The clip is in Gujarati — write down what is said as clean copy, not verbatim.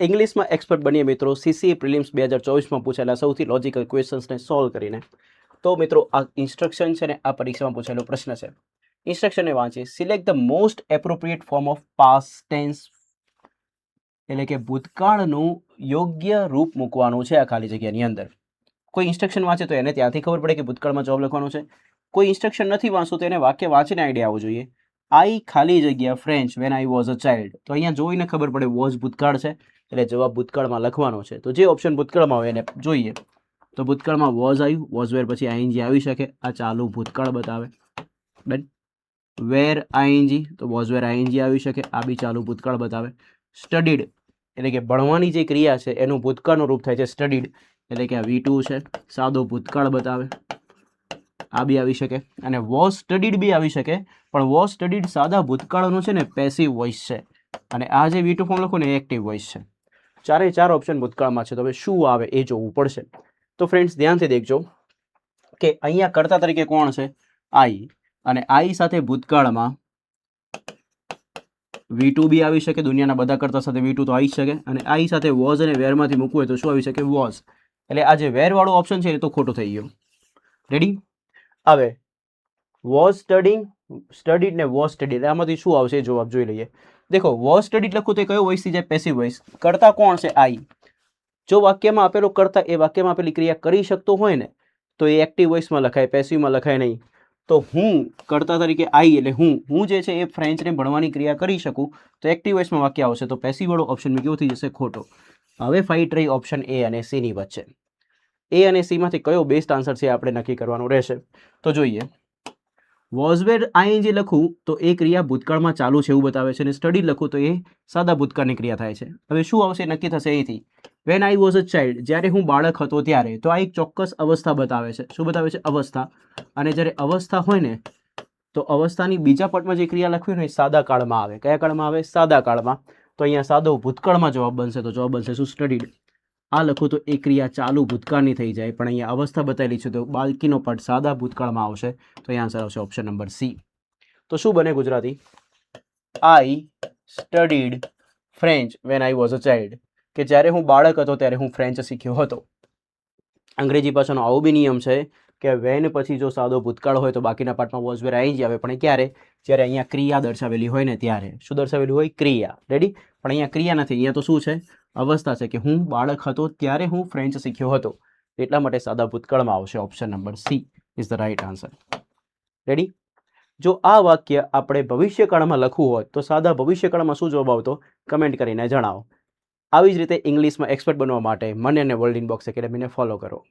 ઇંગ્લિશમાં એક્સપર્ટ બનીએ મિત્રો સીસીએ પ્રિલિમ્સ 2024માં પૂછેલા સૌથી લોજિકલ ક્વેશ્ચન્સને સોલ્વ કરીને. તો મિત્રો આ ઇન્સ્ટ્રક્શન છે ને આ પરીક્ષામાં પૂછેલો પ્રશ્ન છે. ઇન્સ્ટ્રક્શનને વાંચીએ. Select the most appropriate form of past tense, એટલે કે ભૂતકાળનું યોગ્ય રૂપ મૂકવાનું છે આ ખાલી જગ્યાની અંદર. કોઈ ઇન્સ્ટ્રક્શન વાંચે તો એને ત્યાંથી ખબર પડે કે ભૂતકાળમાં જવાબ લખવાનો છે. કોઈ ઇન્સ્ટ્રક્શન નથી વાંચતું તો એને વાક્ય વાંચીને આઈડિયા આવવો જોઈએ. આઈ ખાલી જગ્યા French when I was a child. તો અહીંયા જોઈને ખબર પડે વોઝ ભૂતકાળ છે એટલે જવાબ ભૂતકાળમાં લખવાનો છે. તો જે ઓપ્શન ભૂતકાળમાં હોય એને જોઈએ. તો ભૂતકાળમાં વોઝ આવ્યું, વોઝ વેર પછી આઈએનજી આવી શકે, આ ચાલુ ભૂતકાળ બતાવે. ડન. વેર આઈએનજી, તો વોઝ વેર આઈએનજી આવી શકે, આ બી ચાલુ ભૂતકાળ બતાવે. સ્ટડીડ એટલે કે ભણવાની જે ક્રિયા છે એનું ભૂતકાળનું રૂપ થાય છે સ્ટડીડ, એટલે કે આ V2 છે, સાદો ભૂતકાળ બતાવે, આ બી આવી શકે. અને વોઝ સ્ટડીડ બી આવી શકે, પણ વોઝ સ્ટડીડ સાદા ભૂતકાળનું છે ને પેસિવ વોઇસ છે, અને આ જે V2 ફોર્મ લખો ને એ એક્ટિવ વોઇસ છે. ચારે ચાર ઓપ્શન ભૂતકાળમાં છે. તો હવે શું આવે એ જોવું પડશે. તો ફ્રેન્ડ્સ ધ્યાનથી દેખજો કે અહીંયા કર્તા તરીકે કોણ છે? આઈ, અને આઈ સાથે ભૂતકાળમાં V2 બી આવી શકે. દુનિયાના બધા કરતા સાથે V2 તો આવી શકે, અને આઈ સાથે વોઝ અને વેરમાંથી મૂકવું હોય તો શું આવી શકે? વોઝ. એટલે આ જે વેર વાળો ઓપ્શન છે એ તો ખોટો થઈ ગયો. રેડી? હવે વોઝ સ્ટડીંગ, સ્ટડીડ ને વોઝ સ્ટડીડ, આમાંથી શું આવશે જવાબ જોઈ લઈએ. દેખો વોઝ સ્ટડીડ લખું તો કયો વોઇસ થઈ જાય? Passive voice. કરતા કોણ છે? આઈ. જો વાક્યમાં આપેલો કરતા એ વાક્યમાં આપેલી ક્રિયા કરી શકતો હોય ને તો એ એક્ટિવ વોઇસમાં લખાય, પેસિવમાં લખાય નહીં. તો હું કરતા તરીકે આઈ એટલે હું જે છે એ ફ્રેન્ચને ભણવાની ક્રિયા કરી શકું તો એક્ટિવ વોઇસમાં વાક્ય આવશે. તો પેસિવ વાળો ઓપ્શન કેવો થઈ જશે? ખોટો. હવે ફાઇટ રહી ઓપ્શન એ અને સી ની વચ્ચે. એ અને સી માંથી કયો બેસ્ટ આન્સર છે આપણે નક્કી કરવાનું રહેશે. તો જોઈએ. વોઝ વેર આઈએનજી લખું તો એ ક્રિયા ભૂતકાળમાં ચાલુ છે એવું બતાવે છે, અને સ્ટડી લખું તો એ સાદા ભૂતકાળની ક્રિયા થાય છે. હવે શું આવશે નક્કી થશે અહીંથી. Van I was a child, જ્યારે હું બાળક હતો ત્યારે, તો આ એક ચોક્કસ અવસ્થા બતાવે છે. શું બતાવે છે? અવસ્થા. અને જ્યારે અવસ્થા હોય ને તો અવસ્થાની બીજા પટમાં જે ક્રિયા લખવી હોય ને સાદા કાળમાં આવે. કયા કાળમાં આવે? સાદા કાળમાં. તો અહીંયા સાદો ભૂતકાળમાં જવાબ બનશે. તો જવાબ બનશે શું? સ્ટડીડ. આ લખું તો એ ક્રિયા ચાલુ ભૂતકાળની થઈ જાય, પણ અહીંયા અવસ્થા બતાવેલી છે તો બાળકીનો પટ સાદા ભૂતકાળમાં આવશે. તો અહીંયા આન્સર આવશે ઓપ્શન નંબર સી. તો શું બને Gujarati? I studied French when I was a child, કે જ્યારે હું બાળક હતો ત્યારે હું ફ્રેન્ચ શીખ્યો હતો. અંગ્રેજી ભાષાનો આવો બી નિયમ છે કે વેન પછી જો સાદો ભૂતકાળ હોય તો બાકીના પાર્ટમાં વોઝ વેર આઈ જ આવે, પણ ક્યારે? જ્યારે અહીંયા ક્રિયા દર્શાવેલી હોય ને ત્યારે. શું દર્શાવેલી હોય? ક્રિયા. રેડી? પણ અહીંયા ક્રિયા નથી, અહીંયા તો શું છે? અવસ્થા છે કે હું બાળક હતો ત્યારે હું ફ્રેન્ચ શીખ્યો હતો. એટલા માટે સાદા ભૂતકાળમાં આવશે. Option number C is the right answer. Ready? જો આ વાક્ય આપણે ભવિષ્યકાળમાં લખવું હોય તો સાદા ભવિષ્યકાળમાં શું જવાબ આવતો? કમેન્ટ કરીને જણાવો. આવી જ રીતે ઇંગ્લિશમાં એક્સપર્ટ બનવા માટે મને અને વર્લ્ડ ઇનબોક્સ એકેડમીને ફોલો કરો.